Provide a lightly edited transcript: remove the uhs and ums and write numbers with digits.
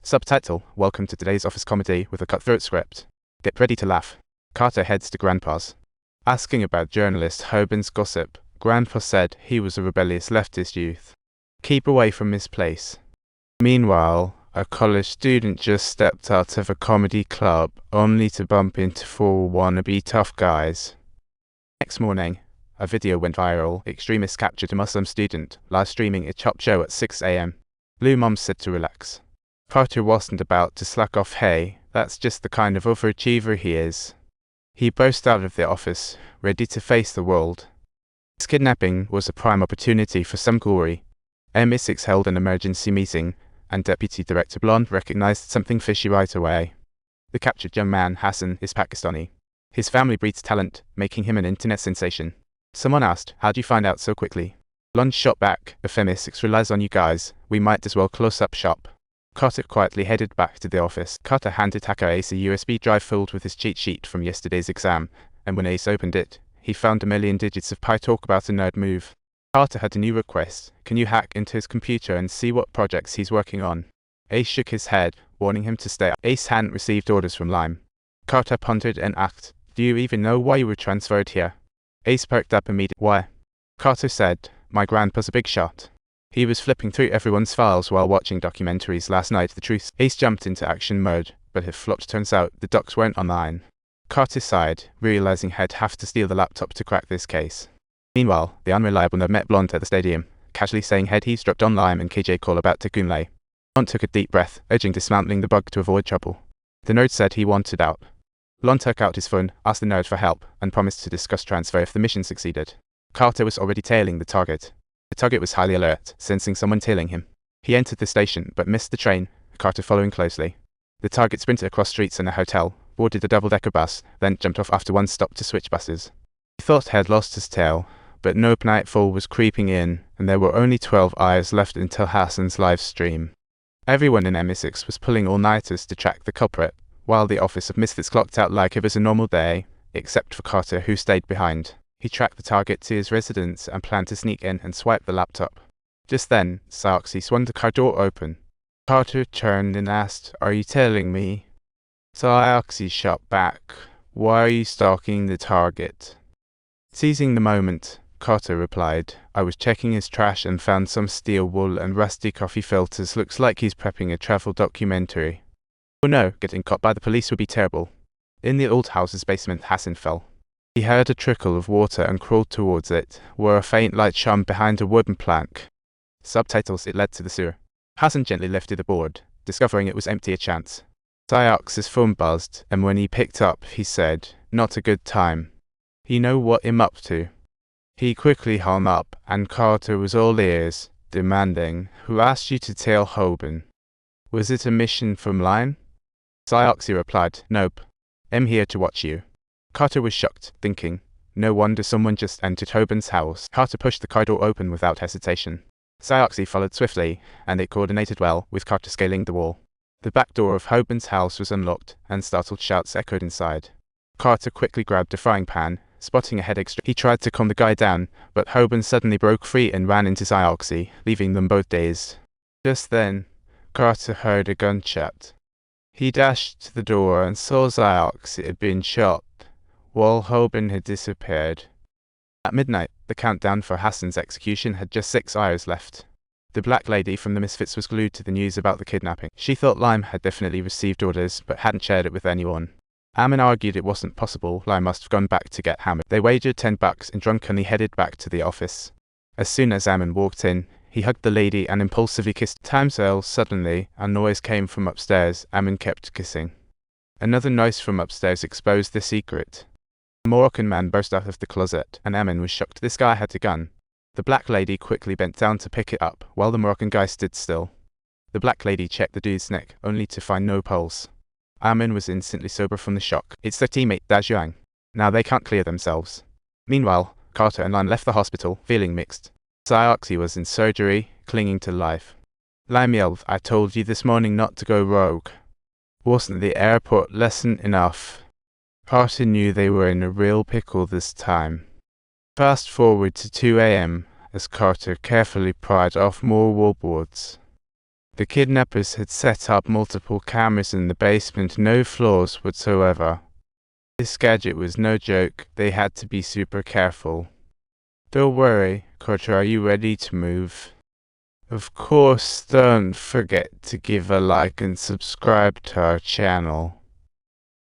Subtitle: Welcome to today's office comedy with a cutthroat script. Get ready to laugh. Carter heads to Grandpa's. Asking about journalist Hoban's gossip, Grandpa said he was a rebellious leftist youth. Keep away from his place. Meanwhile, a college student just stepped out of a comedy club only to bump into four wannabe tough guys. Next morning, a video went viral. Extremists captured a Muslim student live streaming a chop show at 6 a.m. Blue Mom said to relax. Carter wasn't about to slack off. Hey, that's just the kind of overachiever he is. He burst out of the office, ready to face the world. His kidnapping was a prime opportunity for some glory. MI6 held an emergency meeting, and Deputy Director Blonde recognized something fishy right away. The captured young man, Hassan, is Pakistani. His family breeds talent, making him an internet sensation. Someone asked, "How'd you find out so quickly?" Blonde shot back, "If MI6 relies on you guys, we might as well close up shop." Carter quietly headed back to the office. Carter handed hacker Ace a USB drive filled with his cheat sheet from yesterday's exam, and when Ace opened it, he found a million digits of PyTalk about a nerd move. Carter had a new request. Can you hack into his computer and see what projects he's working on? Ace shook his head, warning him to stay. Ace hadn't received orders from Lime. Carter pondered and asked, "Do you even know why you were transferred here?" Ace perked up immediately. "Why?" Carter said, "My grandpa's a big shot. He was flipping through everyone's files while watching documentaries last night. The truth." Ace jumped into action mode, but if flopped, turns out the docs weren't online. Carter sighed, realizing he'd have to steal the laptop to crack this case. Meanwhile, the unreliable nerd met Blonde at the stadium, casually saying he'd eavesdropped on Lime and KJ call about Takunle. Blonde took a deep breath, urging dismantling the bug to avoid trouble. The nerd said he wanted out. Blonde took out his phone, asked the nerd for help, and promised to discuss transfer if the mission succeeded. Carter was already tailing the target. The target was highly alert, sensing someone tailing him. He entered the station, but missed the train, Carter following closely. The target sprinted across streets and a hotel, boarded a double-decker bus, then jumped off after one stop to switch buses. He thought he had lost his tail, but nope, nightfall was creeping in, and there were only 12 hours left until Hassan's live stream. Everyone in MI6 was pulling all-nighters to track the culprit, while the Office of Misfits clocked out like it was a normal day, except for Carter, who stayed behind. He tracked the target to his residence and planned to sneak in and swipe the laptop. Just then, Cyoxy swung the car door open. Carter turned and asked, "Are you telling me?" Cyoxy shot back, "Why are you stalking the target?" Seizing the moment, Carter replied, "I was checking his trash and found some steel wool and rusty coffee filters. Looks like he's prepping a travel documentary." Oh no, getting caught by the police would be terrible. In the old house's basement, Hassan fell. He heard a trickle of water and crawled towards it, where a faint light shone behind a wooden plank. Subtitles: It led to the sewer. Hassan gently lifted the board, discovering it was empty a chance. Cyox's phone buzzed, and when he picked up, he said, "Not a good time. You know what I'm up to?" He quickly hung up, and Carter was all ears, demanding, "Who asked you to tail Hoban? Was it a mission from Lime?" Cyoxy replied, "Nope. I'm here to watch you." Carter was shocked, thinking, no wonder someone just entered Hoban's house. Carter pushed the car door open without hesitation. Cyoxy followed swiftly, and they coordinated well, with Carter scaling the wall. The back door of Hoban's house was unlocked, and startled shouts echoed inside. Carter quickly grabbed a frying pan, spotting a head extra. He tried to calm the guy down, but Hoban suddenly broke free and ran into Cyoxy, leaving them both dazed. Just then, Carter heard a gunshot. He dashed to the door and saw Cyoxy had been shot, while Hoban had disappeared. At midnight, the countdown for Hassan's execution had just 6 hours left. The black lady from the Misfits was glued to the news about the kidnapping. She thought Lime had definitely received orders, but hadn't shared it with anyone. Ammon argued it wasn't possible. Lime must have gone back to get hammered. They wagered $10 and drunkenly headed back to the office. As soon as Ammon walked in, he hugged the lady and impulsively kissed. Time fell. Suddenly, a noise came from upstairs. Ammon kept kissing. Another noise from upstairs exposed the secret. A Moroccan man burst out of the closet, and Ammon was shocked. This guy had a gun. The black lady quickly bent down to pick it up, while the Moroccan guy stood still. The black lady checked the dude's neck, only to find no pulse. Ammon was instantly sober from the shock. It's their teammate, Dazhuang. Now they can't clear themselves. Meanwhile, Carter and Lime left the hospital, feeling mixed. Cyoxy was in surgery, clinging to life. Lime yelled, "I told you this morning not to go rogue. Wasn't the airport lesson enough?" Carter knew they were in a real pickle this time. Fast forward to 2 a.m. as Carter carefully pried off more wallboards. The kidnappers had set up multiple cameras in the basement, no flaws whatsoever. This gadget was no joke, they had to be super careful. Don't worry, Carter, are you ready to move? Of course, don't forget to give a like and subscribe to our channel.